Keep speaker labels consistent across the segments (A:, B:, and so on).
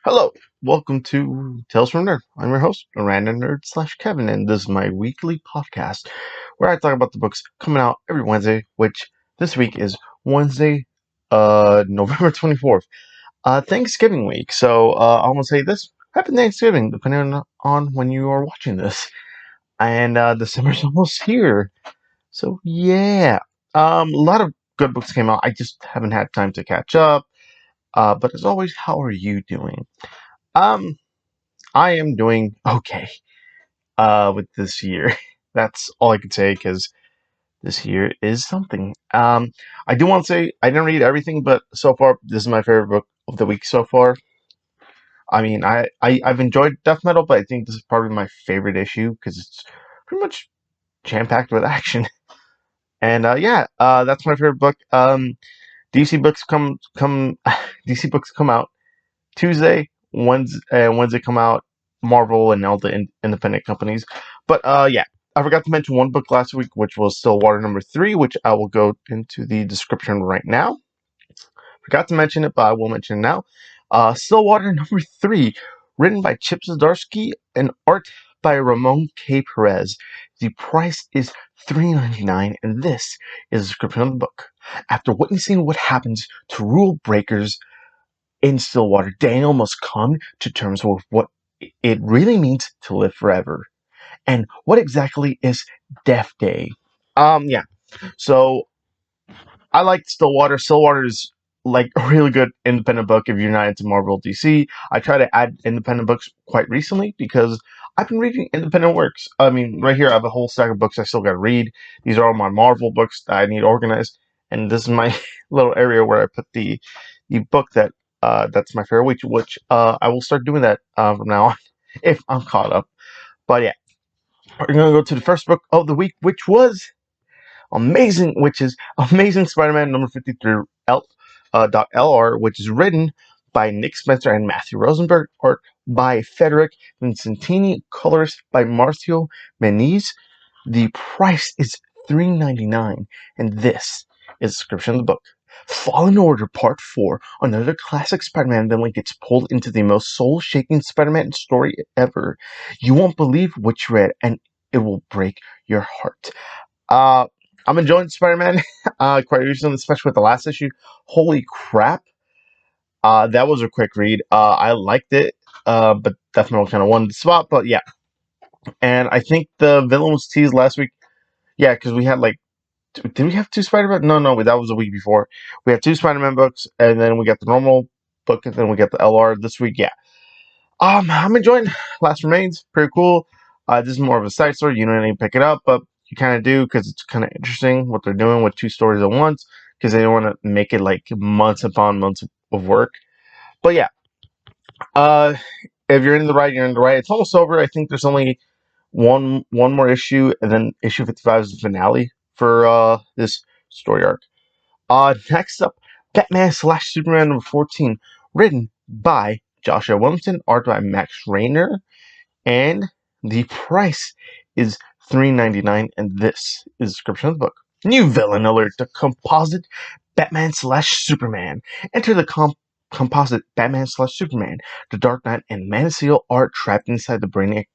A: Hello, welcome to Tales from Nerd. I'm your host, Random Nerd slash Kevin, and this is my weekly podcast where I talk about the books coming out every Wednesday, which this week is Wednesday, November 24th, Thanksgiving week. So I'm gonna say this: Happy Thanksgiving, depending on when you are watching this. And December's almost here, so yeah. A lot of good books came out. I just haven't had time to catch up. But as always, how are you doing? Um, I am doing okay with this year. That's all I can say because this year is something. I do want to say I didn't read everything, but so far this is my favorite book of the week so far. I mean, I've enjoyed Death Metal, but I think this is probably my favorite issue because it's pretty much jam packed with action. And yeah, that's my favorite book. DC books come DC books come out Tuesday, Wednesday come out Marvel and all the independent companies. But yeah, I forgot to mention one book last week, which was Stillwater number 3, which I will go into the description right now. Forgot to mention it, but I will mention it now. Stillwater number 3, written by Chip Zdarsky and art by Ramon K. Perez. The price is $3.99, and this is the description of the book. After witnessing what happens to rule breakers in Stillwater, Daniel must come to terms with what it really means to live forever. And what exactly is Death Day? Yeah. So I like Stillwater. Stillwater is like a really good independent book if you're not into Marvel DC. I try to add independent books quite recently because I've been reading independent works. I mean, right here I have a whole stack of books I still got to read. These are all my Marvel books that I need organized, and this is my little area where I put the book that's my favorite, which I will start doing that from now on if I'm caught up. But yeah, we're gonna go to the first book of the week, which is Amazing Spider-Man number 53 .lr, which is written by Nick Spencer and Matthew Rosenberg, art by Federic Vincentini, colors by Marcio Meniz. The price is $3.99, and this is the description of the book. Fallen Order Part 4, another classic Spider-Man villain gets pulled into the most soul-shaking Spider-Man story ever. You won't believe what you read, and it will break your heart. Uh, I'm enjoying Spider-Man quite recently, especially with the last issue. Holy crap! That was a quick read. I liked it, but definitely kind of won the spot. But yeah, and I think the villain was teased last week. Yeah, because we had like, did we have two Spider-Man? No, that was a week before. We had two Spider-Man books, and then we got the normal book, and then we got the LR this week. Yeah, I'm enjoying Last Remains. Pretty cool. This is more of a side story. You don't need to pick it up, but you kind of do because it's kind of interesting what they're doing with two stories at once because they don't want to make it like months upon months of work. But yeah, uh, if you're in the right, you're in the right. It's almost over. I think there's only one more issue, and then issue 55 is the finale for this story arc. Next up, Batman slash Superman number 14, written by Joshua Williamson, art by Max Rayner, and the price is $3.99, and this is the description of the book. New villain alert: the composite Batman slash Superman. Enter the composite Batman slash Superman. The Dark Knight and Man of Steel are trapped inside the Brainiac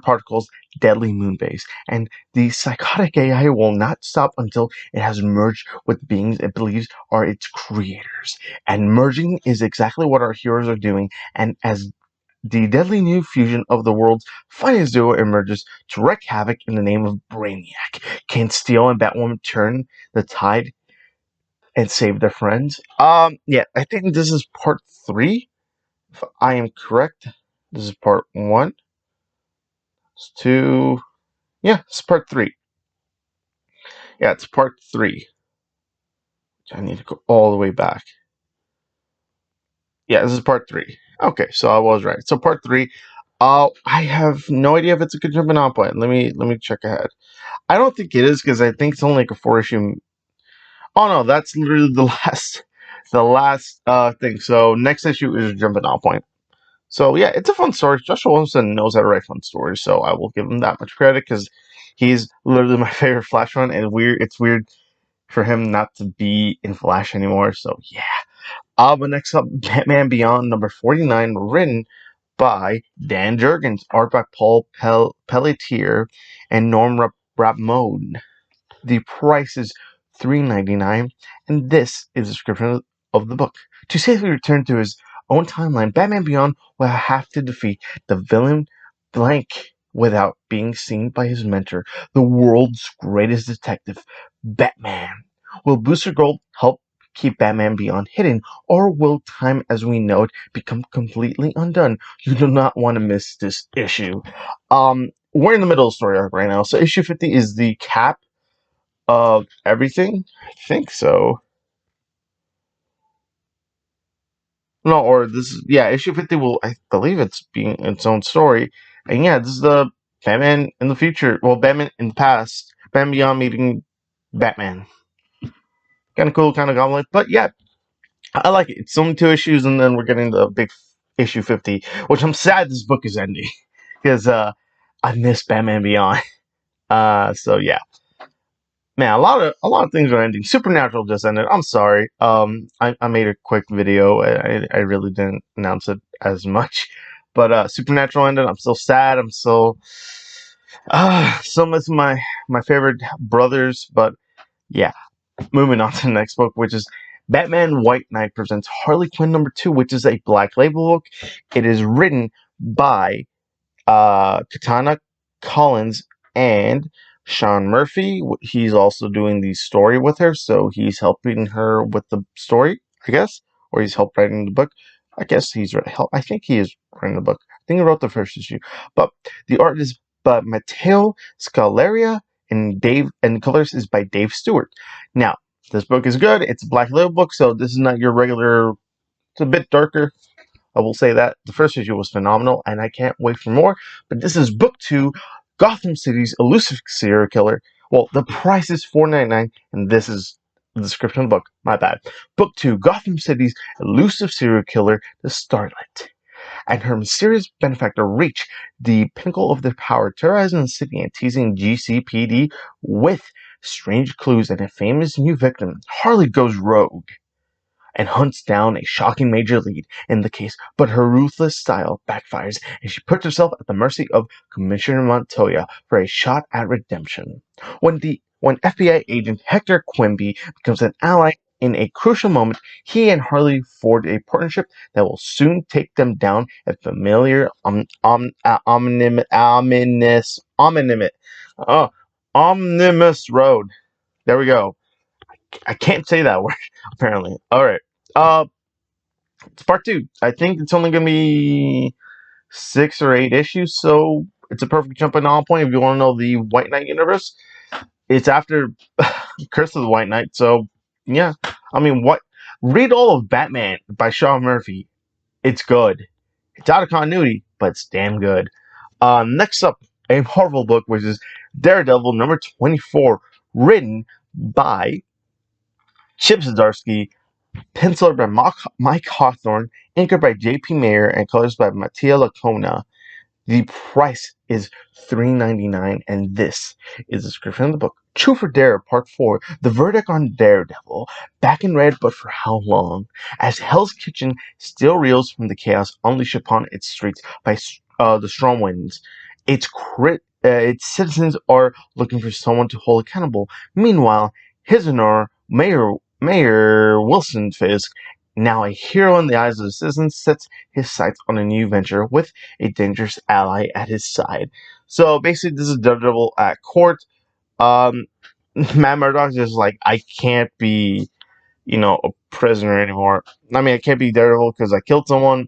A: Particle's deadly moon base, and the psychotic AI will not stop until it has merged with beings it believes are its creators. And merging is exactly what our heroes are doing, and as the deadly new fusion of the world's finest duo emerges to wreak havoc in the name of Brainiac. Can Steel and Batwoman turn the tide and save their friends? Yeah, I think this is part 3. If I am correct, this is part 1. It's 2. Yeah, it's part 3. Yeah, it's part 3. I need to go all the way back. Yeah, this is part 3. Okay, so I was right. So part 3. I have no idea if it's a good jumping on point. Let me check ahead. I don't think it is because I think it's only like a 4 issue. Oh no, that's literally the last thing. So next issue is jumping on point. So yeah, it's a fun story. Joshua Williamson knows how to write fun stories, so I will give him that much credit because he's literally my favorite Flash run, and it's weird for him not to be in Flash anymore. So yeah. But next up, Batman Beyond number 49, written by Dan Jurgens, art by Paul Pelletier and Norm Rapmode. The price is $3.99, and this is a description of the book. To safely return to his own timeline, Batman Beyond will have to defeat the villain Blank without being seen by his mentor, the world's greatest detective, Batman. Will Booster Gold help keep Batman Beyond hidden, or will time as we know it become completely undone? You do not want to miss this issue. We're in the middle of the story arc right now, so issue 50 is the cap everything? I think so. No, or this is, yeah, issue 50 will, I believe it's being its own story. And yeah, this is the Batman in the future. Well, Batman in the past. Batman Beyond meeting Batman. Kind of cool, kind of gauntlet. But yeah, I like it. It's only 2 issues, and then we're getting the big issue 50, which I'm sad this book is ending. Because I miss Batman Beyond. So yeah. Man, a lot of things are ending. Supernatural just ended. I'm sorry. I made a quick video. I really didn't announce it as much, but Supernatural ended. I'm so sad. I'm so miss my favorite brothers. But yeah, moving on to the next book, which is Batman White Knight presents Harley Quinn number 2, which is a Black Label book. It is written by Katana Collins and Sean Murphy. He's also doing the story with her, so he's helping her with the story, I guess, or he's helped writing the book. I guess he's help. I think he is writing the book. I think he wrote the first issue, but the art is by Matteo Scaleria and the colors is by Dave Stewart. Now, this book is good. It's a Black Label book, so this is not your regular. It's a bit darker. I will say that the first issue was phenomenal, and I can't wait for more. But this is book 2, Gotham City's Elusive Serial Killer. Well, the price is $4.99, and this is the description of the book. My bad. Book 2, Gotham City's Elusive Serial Killer, the Starlet, and her mysterious benefactor reach the pinnacle of their power, terrorizing the city and teasing GCPD with strange clues and a famous new victim. Harley goes rogue and hunts down a shocking major lead in the case, but her ruthless style backfires and she puts herself at the mercy of Commissioner Montoya for a shot at redemption. When FBI agent Hector Quimby becomes an ally in a crucial moment, he and Harley forge a partnership that will soon take them down a familiar omnibus road. There we go. I can't say that word, apparently. Alright. It's part 2. I think it's only gonna be 6 or 8 issues, so it's a perfect jumping on point if you want to know the White Knight universe. It's after Curse of the White Knight, so yeah. I mean, what? Read all of Batman by Sean Murphy. It's good. It's out of continuity, but it's damn good. Next up, a Marvel book, which is Daredevil number 24, written by Chip Zdarsky, penciled by Mike Hawthorne, inker by J.P. Mayer, and colors by Mattia Lacona. The price is $3.99, and this is the description of the book. True for Dare, Part 4. The verdict on Daredevil. Back in red, but for how long? As Hell's Kitchen still reels from the chaos unleashed upon its streets by the strong winds, its citizens are looking for someone to hold accountable. Meanwhile, his honor, Mayor Wilson Fisk, now a hero in the eyes of the citizens, sets his sights on a new venture with a dangerous ally at his side. So basically, this is Daredevil at court. Um, Matt Murdock's just like, I can't be, a prisoner anymore. I mean, I can't be Daredevil because I killed someone,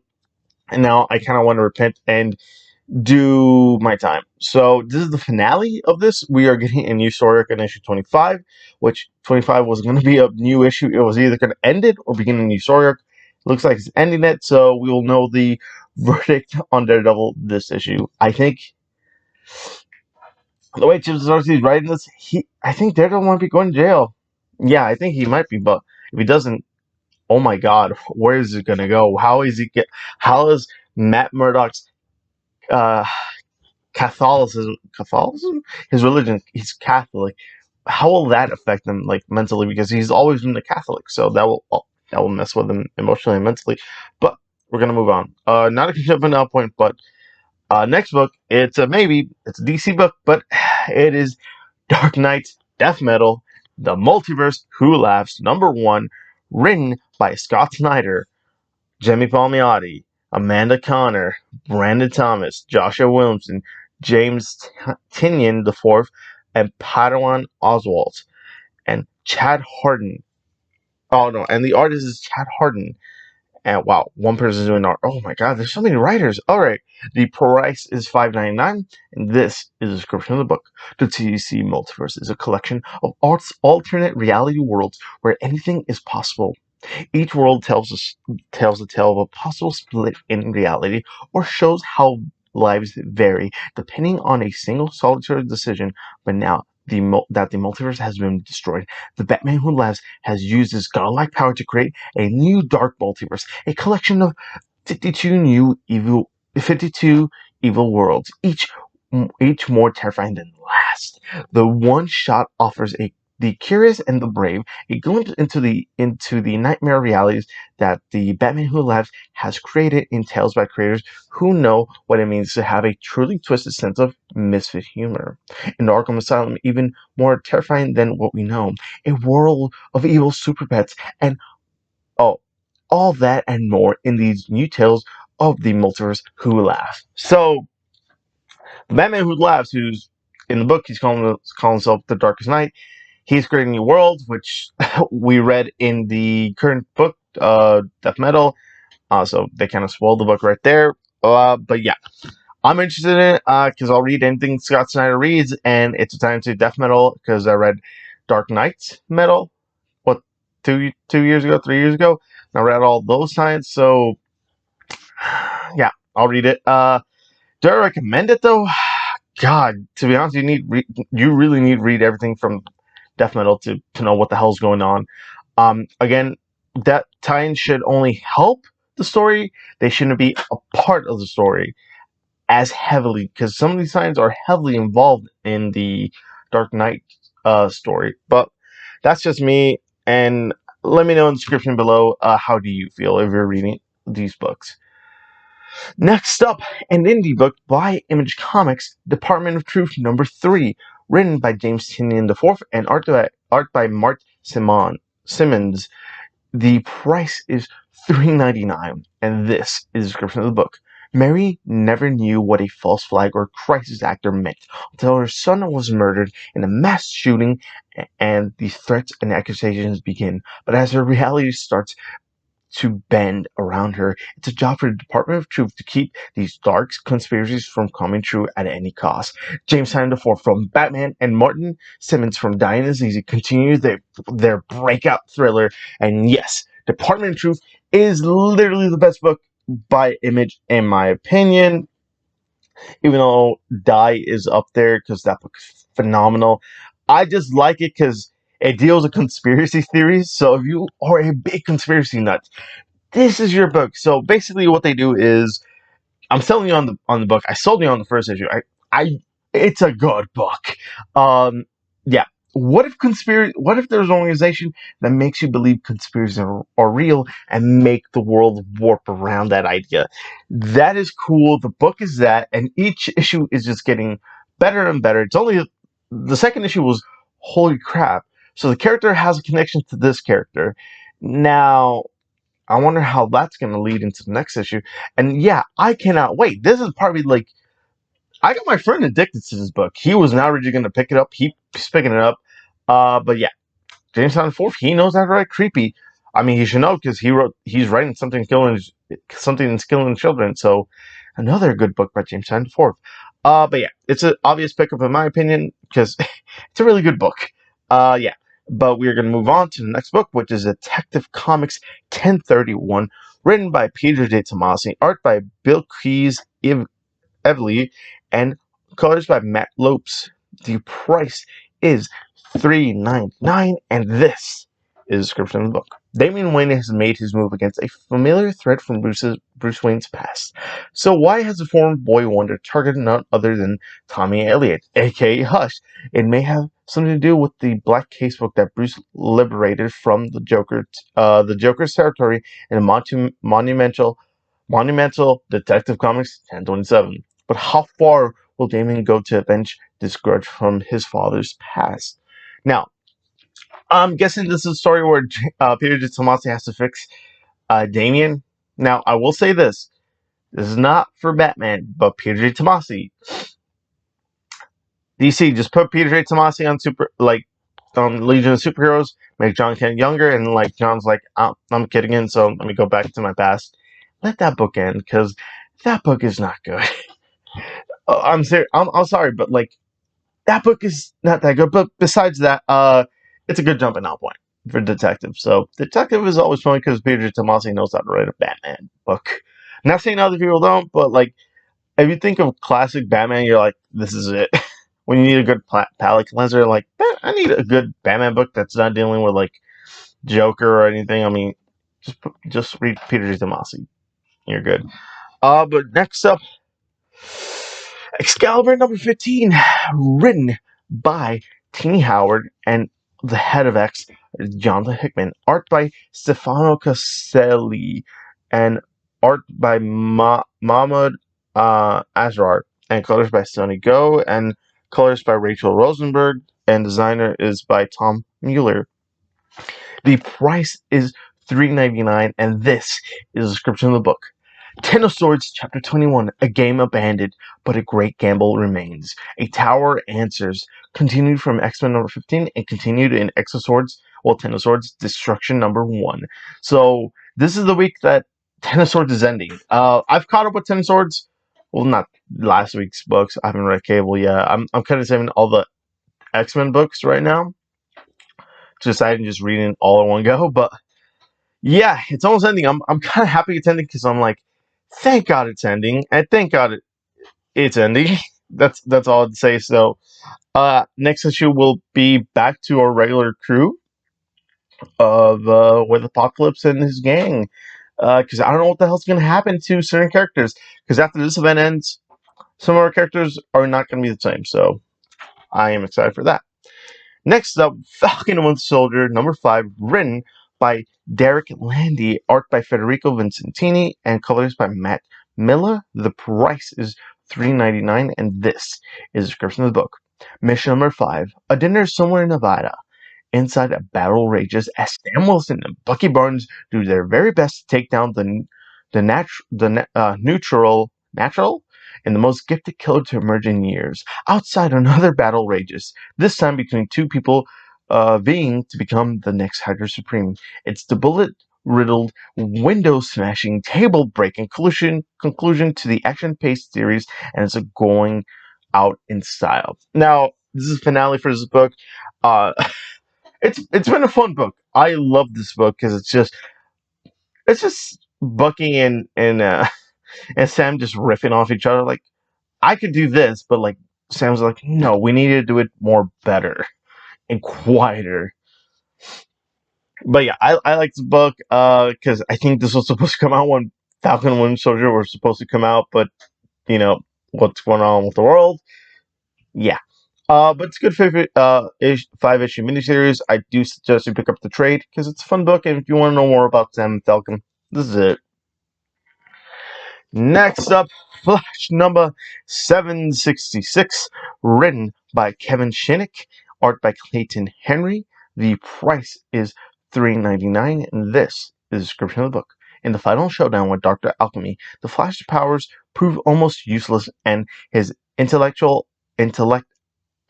A: and now I kind of want to repent and do my time. So this is the finale of this. We are getting a new story arc in issue 25, which 25 was going to be a new issue. It was either going to end it or begin a new story arc. Looks like it's ending it, so we will know the verdict on Daredevil this issue. I think the way Chip Zdarsky is writing this, I think Daredevil might be going to jail. Yeah, I think he might be, but if he doesn't, oh my God, where is it going to go? How is Matt Murdock's uh, Catholicism, his religion, he's Catholic. How will that affect him, like, mentally? Because he's always been a Catholic, so that will that will mess with him emotionally and mentally. But we're gonna move on. Not a considerable now point, but next book, it's a maybe, it's a DC book, but it is Dark Knight's Death Metal, The Multiverse Who Laughs, #1, written by Scott Snyder, Jimmy Palmiotti, Amanda Connor, Brandon Thomas, Joshua Williamson, James Tinian IV, and Padawan Oswalt, and Chad Harden. Oh no, and the artist is Chad Harden. And wow, one person is doing art. Oh my god, there's so many writers. All right, the price is $5.99, and this is a description of the book. The TDC Multiverse is a collection of art's alternate reality worlds where anything is possible. Each world tells a tale of a possible split in reality, or shows how lives vary depending on a single solitary decision. But now that the multiverse has been destroyed, the Batman Who Laughs has used his godlike power to create a new dark multiverse, a collection of 52 evil worlds, each more terrifying than the last. The one shot offers the curious and the brave a glimpse into the nightmare realities that the Batman Who Laughs has created in tales by creators who know what it means to have a truly twisted sense of misfit humor. In Arkham Asylum, even more terrifying than what we know, a world of evil super pets and oh, all that and more in these new tales of the multiverse Who Laugh. So, the Batman Who Laughs, who's in the book, he's calling himself the Darkest Knight. He's creating new worlds, which we read in the current book, Death Metal. So they kind of spoiled the book right there. But yeah, I'm interested in it because I'll read anything Scott Snyder reads, and it's a time to Death Metal because I read Dark Knight Metal, what, 2 years ago, 3 years ago. And I read all those times, so yeah, I'll read it. Do I recommend it though? God, to be honest, you really need to read everything from Death Metal to know what the hell's going on. Again, that tie-in should only help the story. They shouldn't be a part of the story as heavily, because some of these tie-ins are heavily involved in the Dark Knight story. But that's just me, and let me know in the description below how do you feel if you're reading these books. Next up, an indie book by Image Comics, Department of Truth #3, written by James Tynion IV and art by Mart Simmons. The price is $3.99, and this is the description of the book. Mary never knew what a false flag or crisis actor meant until her son was murdered in a mass shooting and the threats and accusations begin. But as her reality starts to bend around her, it's a job for the Department of Truth to keep these dark conspiracies from coming true at any cost. James Tynion IV from Batman and Martin Simmons from Dying is Easy continue their breakout thriller. And yes, Department of Truth is literally the best book by Image, in my opinion. Even though Die is up there because that book is phenomenal, I just like it because it deals with conspiracy theories. So if you are a big conspiracy nut, this is your book. So basically, what they do is, I'm selling you on the book. I sold you on the first issue. It's a good book. Yeah. What if there's an organization that makes you believe conspiracies are real and make the world warp around that idea? That is cool. The book is that, and each issue is just getting better and better. The second issue was holy crap. So the character has a connection to this character. Now, I wonder how that's going to lead into the next issue. And yeah, I cannot wait. This is probably like, I got my friend addicted to this book. He was not really going to pick it up. He's picking it up. But yeah, James Tynion IV, he knows how to write creepy. I mean, he should know because he's writing something that's killing children. So another good book by James Tynion IV. But yeah, it's an obvious pickup in my opinion because it's a really good book. Yeah. But we're going to move on to the next book, which is Detective Comics 1031, written by Peter De Tomasi, art by Bill Keys Evely, and colors by Matt Lopes. The price is $3.99, and this is the description of the book. Damian Wayne has made his move against a familiar threat from Bruce Wayne's past. So why has the former Boy Wonder targeted none other than Tommy Elliott, aka Hush? It may have something to do with the Black Casebook that Bruce liberated from the Joker's territory in a monumental Detective Comics 1027. But how far will Damian go to avenge this grudge from his father's past? Now, I'm guessing this is a story where Peter J. Tomasi has to fix Damian. Now, I will say this. This is not for Batman, but Peter J. Tomasi. DC, just put Peter J. Tomasi on Legion of Superheroes, make John Kent younger, and John's like, I'm kidding in, so let me go back to my past. Let that book end, because that book is not good. I'm serious. I'm sorry, but that book is not that good. But besides that, it's a good jumping off point for Detective. So Detective is always fun because Peter Tomasi knows how to write a Batman book. Not saying other people don't, but if you think of classic Batman, you're like, this is it. When you need a good palate cleanser, I need a good Batman book that's not dealing with Joker or anything. I mean, just read Peter Tomasi. You're good. But next up, Excalibur number 15, written by Tini Howard and the head of X, Jonathan Hickman. Art by Stefano Caselli and art by Mahmoud Asrar. And colors by Sonny Go and colors by Rachel Rosenberg. And designer is by Tom Mueller. The price is $3.99, and this is a description of the book. Ten of Swords, Chapter 21, a game abandoned, but a great gamble remains. A tower answers. Continued from X-Men number 15 and continued in X of Swords, Ten of Swords, Destruction number 1. So, this is the week that Ten of Swords is ending. I've caught up with Ten of Swords. Well, not last week's books. I haven't read Cable yet. I'm kind of saving all the X-Men books right now. Just I can just read it all in one go, but yeah, it's almost ending. I'm kind of happy it's ending because I'm like, thank God it's ending, and thank God it's ending. That's all I'd say. So, next issue will be back to our regular crew of with Apocalypse and his gang. Because I don't know what the hell's gonna happen to certain characters. Because after this event ends, some of our characters are not gonna be the same. So, I am excited for that. Next up, Falcon and Winter Soldier number 5, written by Derek Landy, art by Federico Vincentini, and colors by Matt Miller. The price is $3.99, and this is a description of the book. Mission number 5, a dinner somewhere in Nevada. Inside, a battle rages as Sam Wilson and Bucky Barnes do their very best to take down natural and the most gifted killer to emerge in years. Outside, another battle rages. This time between two people vying to become the next Hydra Supreme. It's the bullet-riddled, window-smashing, table-breaking conclusion to the action-paced series, and it's going out in style. Now, this is the finale for this book. Uh, it's been a fun book. I love this book because it's just Bucky and and Sam just riffing off each other. Like I could do this, but Sam's like, no, we need to do it more better and quieter. But yeah, I like this book because I think this was supposed to come out when Falcon and Winter Soldier were supposed to come out, but what's going on with the world? Yeah. But it's a good favorite 5-issue miniseries. I do suggest you pick up the trade because it's a fun book, and if you want to know more about Sam and Falcon, this is it. Next up, Flash number 766, written by Kevin Shinnick, art by Clayton Henry. The price is $3.99, and this is the description of the book. In the final showdown with Dr. Alchemy, the Flash's powers prove almost useless and his intellect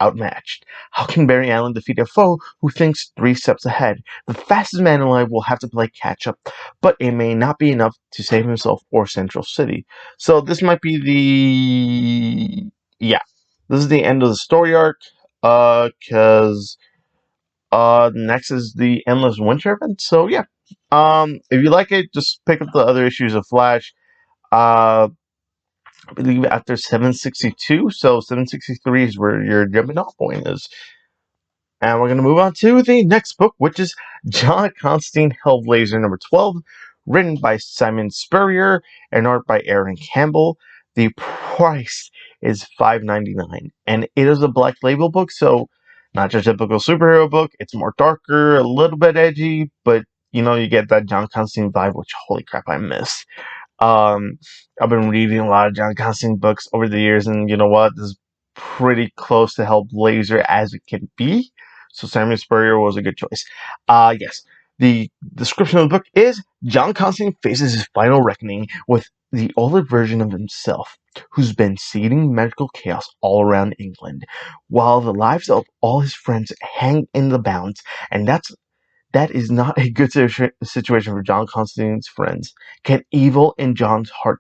A: outmatched. How can Barry Allen defeat a foe who thinks 3 steps ahead? The fastest man alive will have to play catch up, but it may not be enough to save himself or Central City. So this might be this is the end of the story arc. Because next is the Endless Winter event. So yeah, if you like it, just pick up the other issues of Flash. I believe after 762, so 763 is where your jumping off point is. And we're going to move on to the next book, which is John Constantine Hellblazer number 12, written by Simon Spurrier and art by Aaron Campbell. The price is $5.99, and it is a Black Label book, so not your typical superhero book. It's more darker, a little bit edgy, but you get that John Constantine vibe, which holy crap, I miss. Um, I've been reading a lot of John Constantine books over the years, and you know what? This is pretty close to Hellblazer as it can be. So Samuel Spurrier was a good choice. Yes. The description of the book is John Constantine faces his final reckoning with the older version of himself, who's been seeding medical chaos all around England, while the lives of all his friends hang in the balance, and that is not a good situation for John Constantine's friends. Can evil in John's heart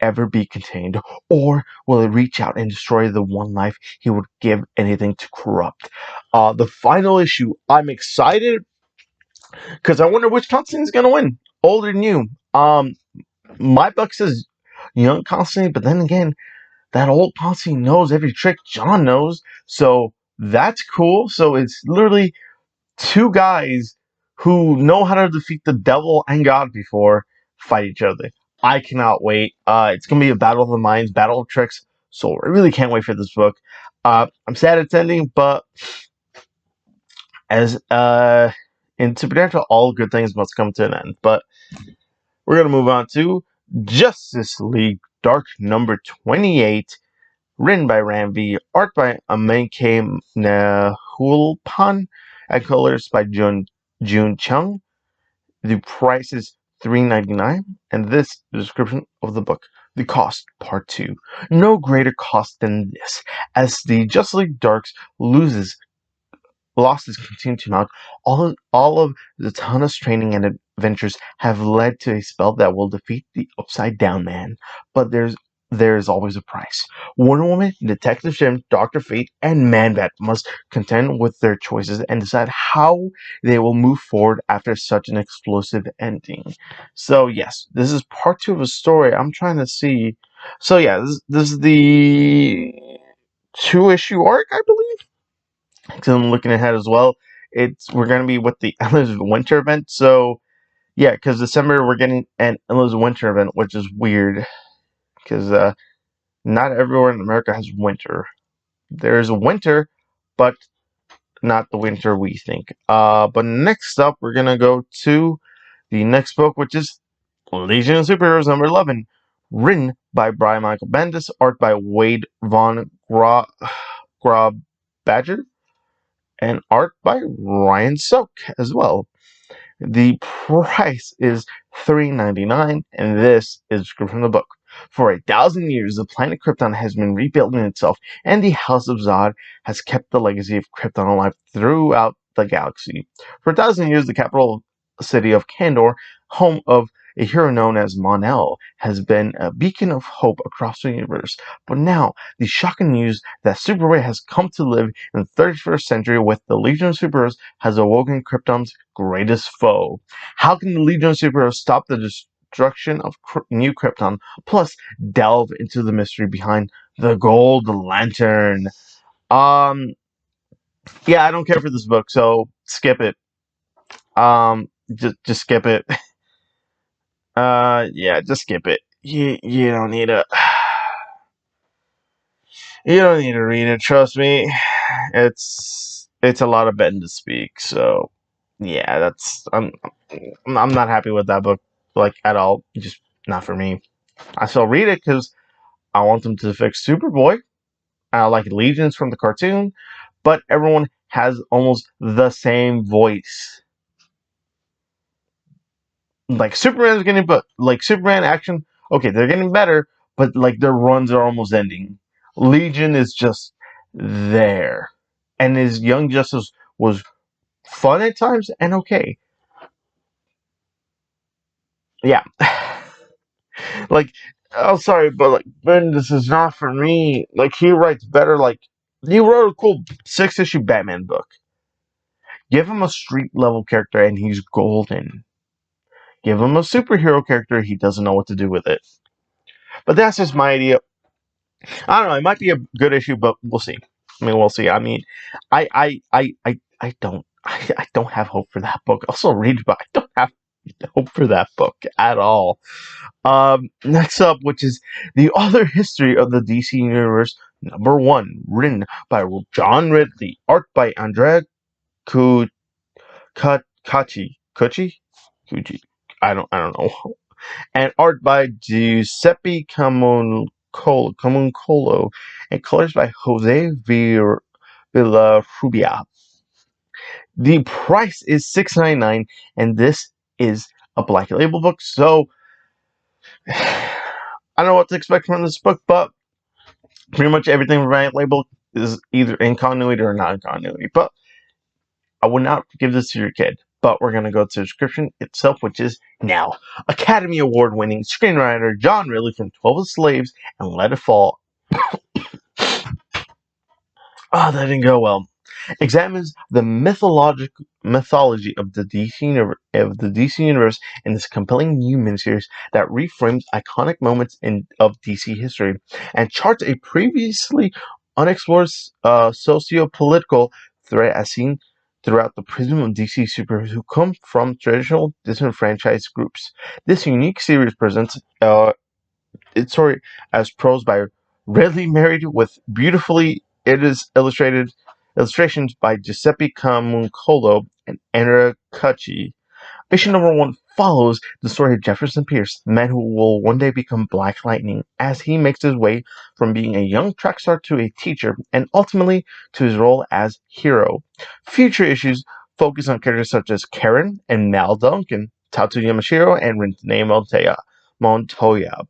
A: ever be contained, or will it reach out and destroy the one life he would give anything to corrupt? The final issue, I'm excited because I wonder which Constantine's going to win, old or new. My book says young Constantine, but then again, that old Constantine knows every trick John knows, so that's cool. So it's literally two guys who know how to defeat the devil and God before fight each other. I cannot wait. It's gonna be a battle of the minds, battle of tricks. So I really can't wait for this book. I'm sad it's ending, but as in Supernatural, all good things must come to an end. But we're gonna move on to Justice League Dark number 28, written by Ram V, art by Amenke Nahulpan, and colors by June Chung. The price is $3.99, and this is the description of the book. The cost, part 2. No greater cost than this, as the Justice League Darks losses continue to mount. All of the Tana's training and adventures have led to a spell that will defeat the Upside Down Man. But there's always a price. Wonder Woman, Detective Jim, Dr. Fate, and Man-Bat must contend with their choices and decide how they will move forward after such an explosive ending. So yes, this is part 2 of a story. I'm trying to see. So yeah, this is the 2-issue arc, I believe. Because I'm looking ahead as well. We're gonna be with the Endless Winter event. So yeah, because December we're getting an Endless Winter event, which is weird because not everywhere in America has winter. There's winter, but not the winter we think. But next up, we're gonna go to the next book, which is Legion of Superheroes number 11, written by Brian Michael Bendis, art by Wade Von Badger, and art by Ryan Soak as well. The price is $3.99, and this is from the book. For 1,000 years, the planet Krypton has been rebuilding itself, and the House of Zod has kept the legacy of Krypton alive throughout the galaxy. For 1,000 years, the capital city of Kandor, home of a hero known as Mon-El, has been a beacon of hope across the universe. But now, the shocking news that Superboy has come to live in the 31st century with the Legion of Superheroes has awoken Krypton's greatest foe. How can the Legion of Superheroes stop the destruction of New Krypton, plus delve into the mystery behind the Gold Lantern? Yeah, I don't care for this book, so skip it. Just skip it. Yeah, just skip it. You don't need to. You don't need to read it. Trust me, it's a lot of Ben to speak. So, yeah, I'm not happy with that book, like at all. Just not for me. I still read it because I want them to fix Superboy. I like Legions from the cartoon, but everyone has almost the same voice. Like Superman's getting, but like Superman action, okay, they're getting better, but like their runs are almost ending. Legion is just there, and his Young Justice was fun at times and okay. Yeah, like I'm sorry, but like Ben, this is not for me. Like he writes better. Like he wrote a cool 6-issue Batman book. Give him a street level character and he's golden. Give him a superhero character, he doesn't know what to do with it. But that's just my idea. I don't know. It might be a good issue, but we'll see. I mean, we'll see. I mean, I I don't have hope for that book. Also read, but I don't have hope for that book at all. Next up, which is the Other History of the DC Universe #1, written by John Ridley, art by Andrea Ku Kachi Kuchi. I don't know, and art by Giuseppe Camuncolo, and colors by Jose Villarrubia. The price is $6.99, and this is a Black Label book, so I don't know what to expect from this book, but pretty much everything from Black Label is either in continuity or not in continuity. But I would not give this to your kid. But we're going to go to the description itself, which is now. Academy Award winning screenwriter John Ridley from 12 Slaves and Let It Fall. Oh, that didn't go well. Examines the mythology of the DC universe in this compelling new miniseries that reframes iconic moments of DC history and charts a previously unexplored socio-political threat as seen throughout the prism of DC superheroes who come from traditional disenfranchised groups. This unique series presents its story as prose by Ridley, married with beautifully it is illustrations by Giuseppe Camuncolo and Andrea Cucci. Mission #1 follows the story of Jefferson Pierce, the man who will one day become Black Lightning, as he makes his way from being a young track star to a teacher, and ultimately to his role as hero. Future issues focus on characters such as Karen and Mal Duncan, Tatu Yamashiro, and Renee Montoya.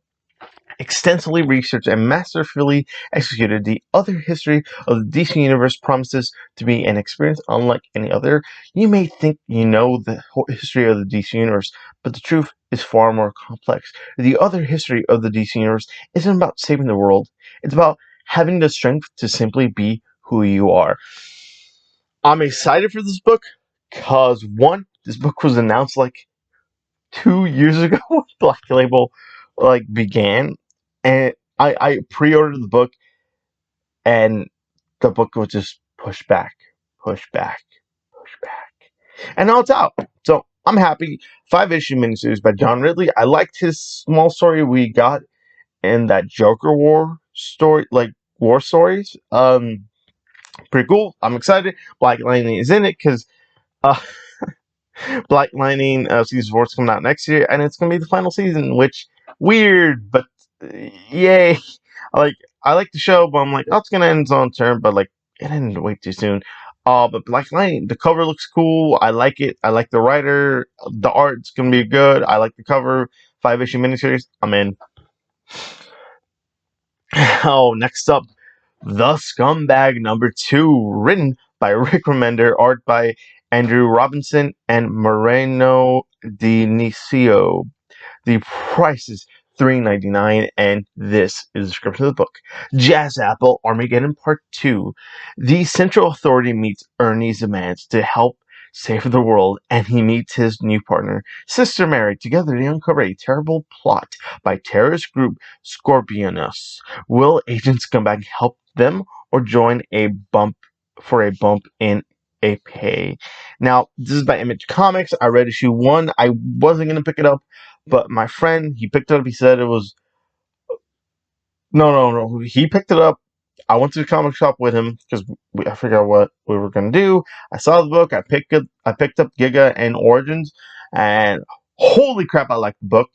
A: Extensively researched and masterfully executed, the other history of the DC Universe promises to be an experience unlike any other. You may think you know the history of the DC Universe, but the truth is far more complex. The other history of the DC Universe isn't about saving the world, it's about having the strength to simply be who you are. I'm excited for this book because, one, this book was announced like 2 years ago when Black Label began, and I pre-ordered the book, and the book was just pushed back, pushed back, pushed back, and now it's out. So I'm happy. 5 issue miniseries by John Ridley. I liked his small story we got in that Joker War story, like war stories. Pretty cool. I'm excited. Black Lightning is in it because uh, Black Lightning season 4 is coming out next year, and it's gonna be the final season. Which weird, but yay! Like I like the show, but I'm like, oh, it's gonna end its own term, but like it ended way too soon. But Black Lightning, the cover looks cool. I like it. I like the writer. The art's gonna be good. I like the cover. 5 issue miniseries. I'm in. Oh, next up, The Scumbag #2, written by Rick Remender, art by Andrew Robinson and Moreno Dinicio. The price is $3.99, and this is the description of the book. Jazz Apple Armageddon Part 2. The Central Authority meets Ernie's demands to help save the world, and he meets his new partner, Sister Mary. Together they uncover a terrible plot by terrorist group Scorpionus. Will agents come back and help them, or join a bump in a pay? Now, this is by Image Comics. I read issue 1. I wasn't going to pick it up, but my friend, he picked it up. He said it was no. He picked it up. I went to the comic shop with him because I forgot what we were gonna do. I saw the book. I picked up Giga and Origins, and holy crap, I liked the book.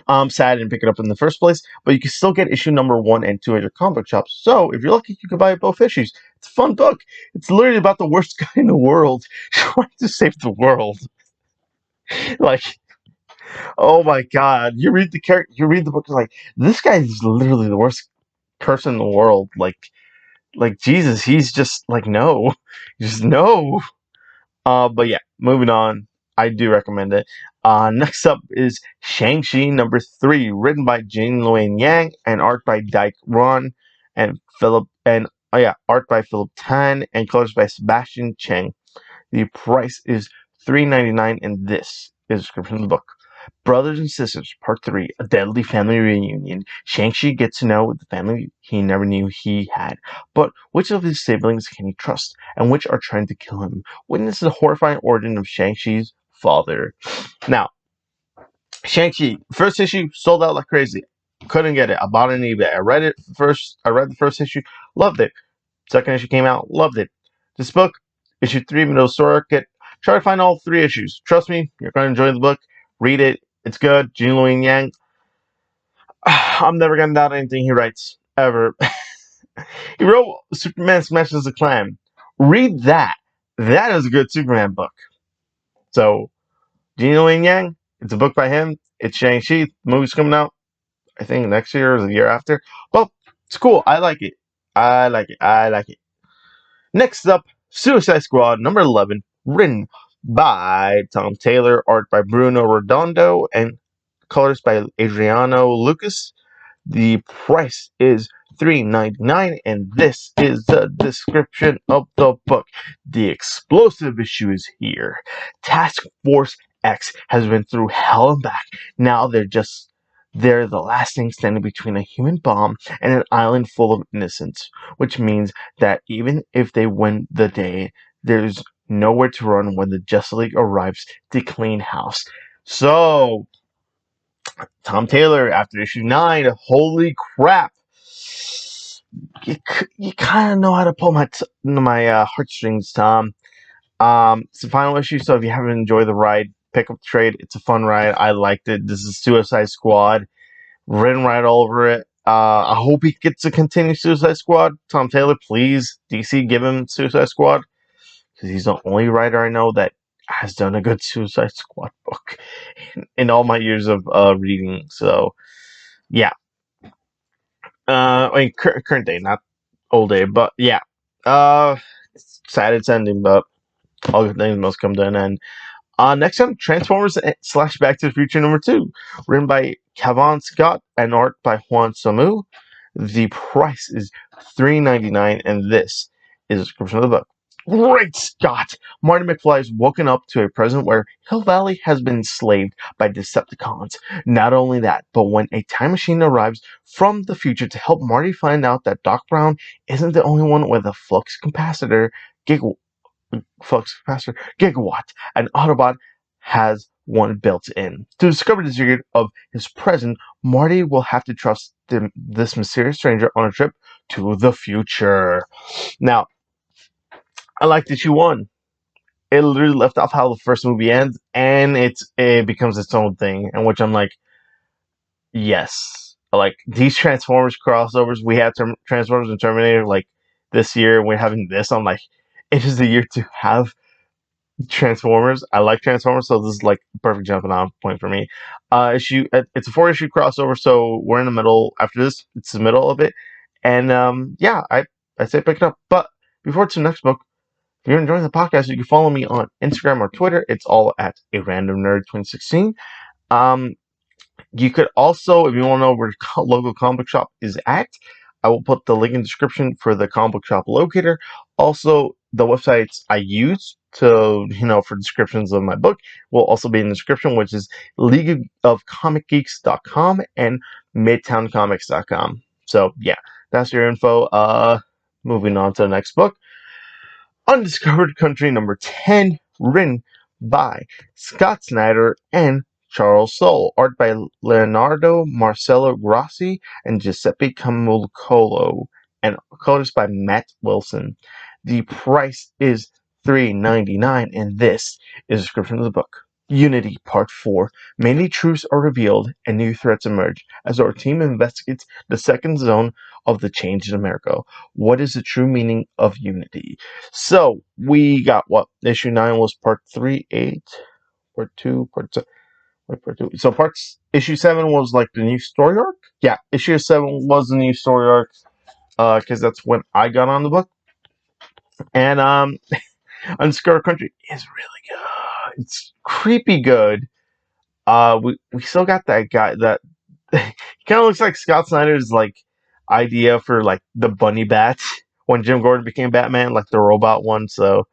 A: I'm sad I didn't pick it up in the first place, but you can still get issue #1 and 2 at your comic shops. So if you're lucky, you can buy both issues. It's a fun book. It's literally about the worst guy in the world trying to save the world. Like, oh my god! You read the book, it's like this guy is literally the worst person in the world. Like Jesus, he's just like no, just no. But yeah, moving on. I do recommend it. Next up is Shang-Chi #3, written by Jin Luen Yang and art by Dyke Ron and Philip and art by Philip Tan and colors by Sebastian Cheng. The price is $3.99, and this is a description of the book. Brothers and Sisters, Part 3, A Deadly Family Reunion. Shang-Chi gets to know the family he never knew he had. But which of his siblings can he trust, and which are trying to kill him? Witness the horrifying origin of Shang-Chi's father. Now, Shang-Chi, first issue, sold out like crazy. Couldn't get it. I bought it on eBay. I read it first. I read the first issue, loved it. Second issue came out, loved it. This book, issue 3, middle story arc. Try to find all 3 issues. Trust me, you're going to enjoy the book. Read it. It's good. Jin Louis Yang. I'm never going to doubt anything he writes, ever. He wrote Superman Smashes the Clan. Read that. That is a good Superman book. So, Jin Louis Yang, it's a book by him. It's Shang-Chi. The movie's coming out, I think, next year or the year after. Well, it's cool. I like it. I like it. I like it. Next up, Suicide Squad number 11, written by Tom Taylor, art by Bruno Redondo, and colors by Adriano Lucas. The price is $3.99, and this is the description of the book. The explosive issue is here. Task Force X has been through hell and back. Now they're the last thing standing between a human bomb and an island full of innocents, which means that even if they win the day, there's nowhere to run when the Justice League arrives to clean house. So, Tom Taylor, after issue 9, holy crap. You kind of know how to pull my heartstrings, Tom. It's the final issue, so if you haven't enjoyed the ride, pick up the trade. It's a fun ride. I liked it. This is Suicide Squad. Written right all over it. I hope he gets to continue Suicide Squad. Tom Taylor, please. DC, give him Suicide Squad. Because he's the only writer I know that has done a good Suicide Squad book in all my years of reading. So, yeah. I mean, current day, not old day, but yeah. It's sad it's ending, but all good things must come to an end. Next up, Transformers / Back to the Future number 2, written by Cavan Scott and art by Juan Samu. The price is $3.99, and this is a description of the book. Great Scott! Marty McFly is woken up to a present where Hill Valley has been enslaved by Decepticons. Not only that, but when a time machine arrives from the future to help Marty find out that Doc Brown isn't the only one with a flux capacitor, gigawatt, an Autobot has one built in. To discover the secret of his present, Marty will have to trust this mysterious stranger on a trip to the future. Now, I liked issue 1. It literally left off how the first movie ends, and it becomes its own thing, in which I'm like, yes. Like, these Transformers crossovers, we had Transformers and Terminator, like, this year, and we're having this. I'm like, it is the year to have Transformers. I like Transformers, so this is like perfect jumping off point for me. It's a 4-issue crossover, so we're in the middle. After this, it's the middle of it, and yeah, I say pick it up. But before it's the next book, if you're enjoying the podcast, you can follow me on Instagram or Twitter. It's all at a random nerd 2016. You could also, if you want to know where the local comic book shop is at, I will put the link in the description for the comic book shop locator. Also, the websites I use for descriptions of my book will also be in the description, which is leagueofcomicgeeks.com and midtowncomics.com. So, yeah, that's your info. Moving on to the next book. Undiscovered Country number 10, written by Scott Snyder and Charles Soule, art by Leonardo Marcello Grossi and Giuseppe Camuncolo, and colors by Matt Wilson. The price is $3.99, and this is a description of the book. Unity Part 4. Many truths are revealed and new threats emerge as our team investigates the second zone of the change in America. What is the true meaning of unity? So, we got what? Issue 9 was part 3, 8, part 2, part 2. Part 2. So, issue 7 was like the new story arc? Yeah, issue 7 was the new story arc, because that's when I got on the book. And, Undiscovered Country is really good. It's creepy good. We still got that guy that kind of looks like Scott Snyder's like idea for like the bunny bat when Jim Gordon became Batman, like the robot one. So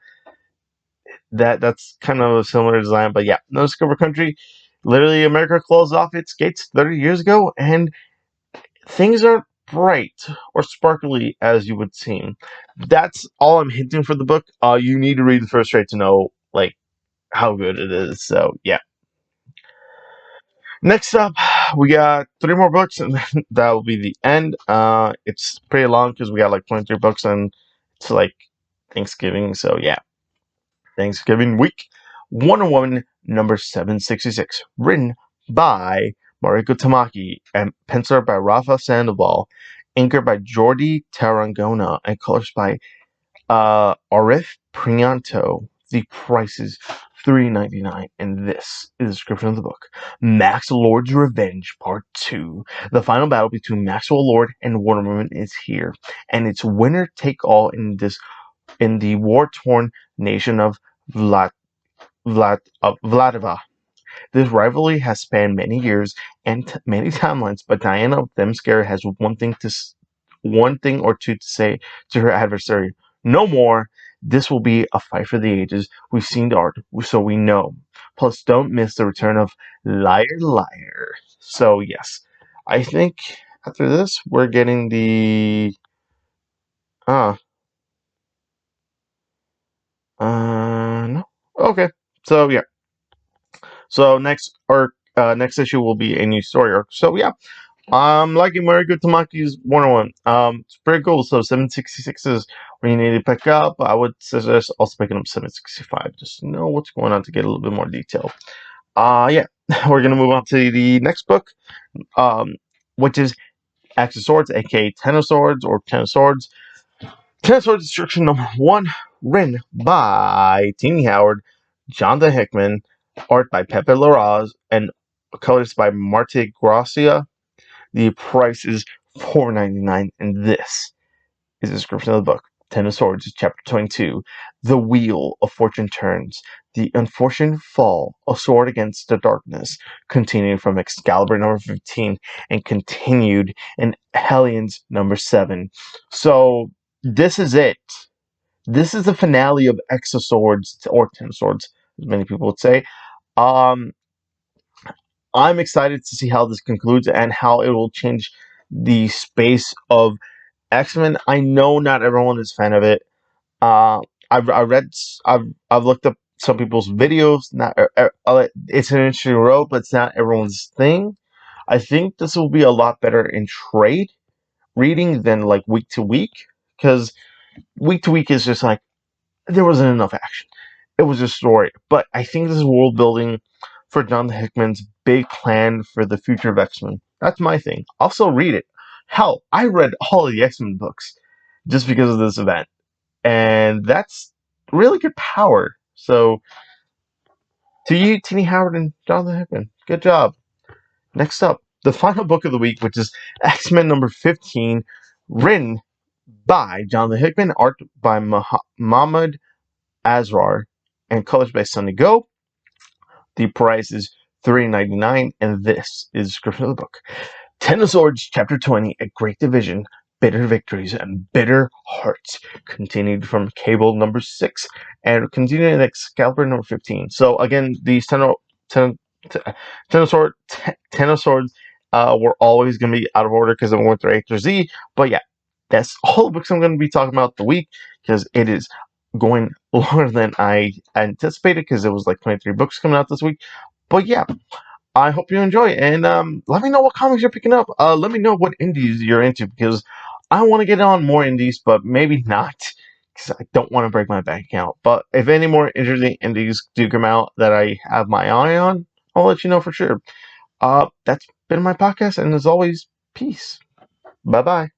A: that's kind of a similar design. But yeah, No Discover Country. Literally, America closed off its gates 30 years ago, and things aren't bright or sparkly as you would seem. That's all I'm hinting for the book. You need to read the first trade to know like how good it is. So yeah. Next up, we got three more books, and then that will be the end. It's pretty long because we got like 23 books, and it's like Thanksgiving. So yeah, Thanksgiving week. Wonder Woman number 766, written by Mariko Tamaki and penciled by Rafa Sandoval, anchored by Jordi Tarragona, and colors by Arif Prianto. The price is $3.99, and this is the description of the book. Max Lord's Revenge Part 2. The final battle between Maxwell Lord and Wonder Woman is here, and it's winner take all in the war-torn nation of Vladivia. This rivalry has spanned many years and many timelines, but Diana Themsker has one thing or two to say to her adversary. No more. This will be a fight for the ages. We've seen the art, so we know. Plus, don't miss the return of Liar Liar. So yes, I think after this we're getting the uh no. Okay. So yeah. So next issue will be a new story arc. So yeah, I'm liking Mariko Tamaki's 101. It's pretty cool. So 766 is where you need to pick up. I would suggest also picking up 765. Just know what's going on to get a little bit more detail. Yeah, we're gonna move on to the next book, um, which is Axe of Swords, aka Ten of Swords or Ten of Swords. Ten of Swords Destruction #1, written by Teeny Howard, Jonathan Hickman, art by Pepe Larraz, and colors by Marte Gracia. The price is $4.99, and this is the description of the book. Ten of Swords, Chapter 22. The Wheel of Fortune turns. The unfortunate fall, a sword against the darkness, continued from Excalibur number 15 and continued in Hellions number 7. So, this is it. This is the finale of X of Swords, or Ten of Swords, as many people would say. Um, I'm excited to see how this concludes and how it will change the space of X-Men. I know not everyone is a fan of it. Uh, I read, I've looked up some people's videos. Not it's an interesting road, but it's not everyone's thing. I think this will be a lot better in trade reading than like week to week, because week to week is just like there wasn't enough action. It was a story. But I think this is world building for Jonathan Hickman's big plan for the future of X-Men. That's my thing. I'll still read it. Hell, I read all of the X-Men books just because of this event. And that's really good power. So, to you, Teeny Howard and Jonathan Hickman, good job. Next up, the final book of the week, which is X-Men number 15, written by Jonathan Hickman, art by Mahmoud Asrar, and colors by Sunny Go. The price is $3.99, and this is the description of the book. Ten of Swords, Chapter 20, A Great Division, Bitter Victories and Bitter Hearts, continued from Cable number 6, and continued in Excalibur number 15. So again, these ten, ten of Swords, ten of Swords were always going to be out of order because I'm going through A through Z. But yeah, that's all the books I'm going to be talking about the week, because it is going longer than I anticipated, because it was like 23 books coming out this week. But yeah, I hope you enjoy, and let me know what comics you're picking up. Let me know what indies you're into, because I want to get on more indies, but maybe not, because I don't want to break my bank account. But if any more interesting indies do come out that I have my eye on, I'll let you know for sure. That's been my podcast, and as always, peace. Bye bye.